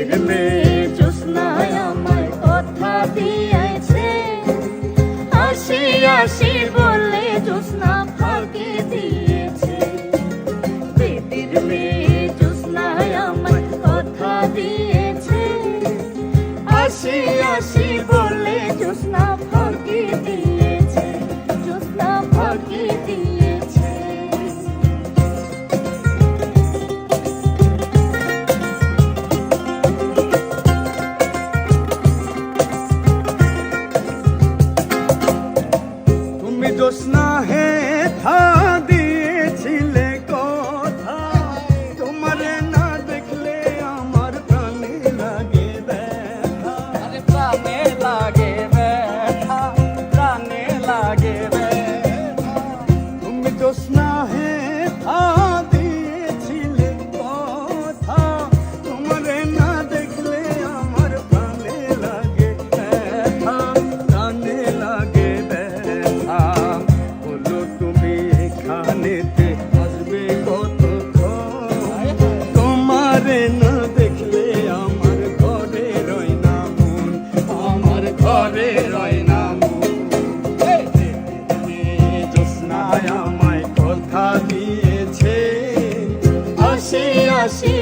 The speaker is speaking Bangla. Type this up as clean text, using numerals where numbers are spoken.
বেদের মেয়ে জ্যোৎস্নায় আমায় কথা দিয়েছে, আসি আসি বলে জ্যোৎস্না ফাঁকি দিয়েছে। বেদের মেয়ে জ্যোৎস্নায় আমায় কথা দিয়েছে, আসি আসি বলে জ্যোৎস্না ফাঁকি দিয়েছে, জ্যোৎস্না ফাঁকি দিয়েছে। তুমি জ্যোৎস্না হে থা দিয়েছিলে কথা, তোমার না দেখলে আমার প্রাণে লাগে ব্যথা, প্রাণে লাগে ব্যথা, প্রাণে লাগে ব্যথা। তুমি জ্যোৎস্না হে থা দিয়েছিলে কথা, তোমার না দেখলে আমার প্রাণে লাগে ব্যথা, প্রাণে লাগে ব্যথা। বলো তুমি এখানেতে আসবে কতক্ষণ, তোমারে না দেখলে আমার ঘরে রয় না মন, আমার ঘরে রয় না মন। জ্যোৎস্নায় আমায় কথা দিয়েছে, আসি আসি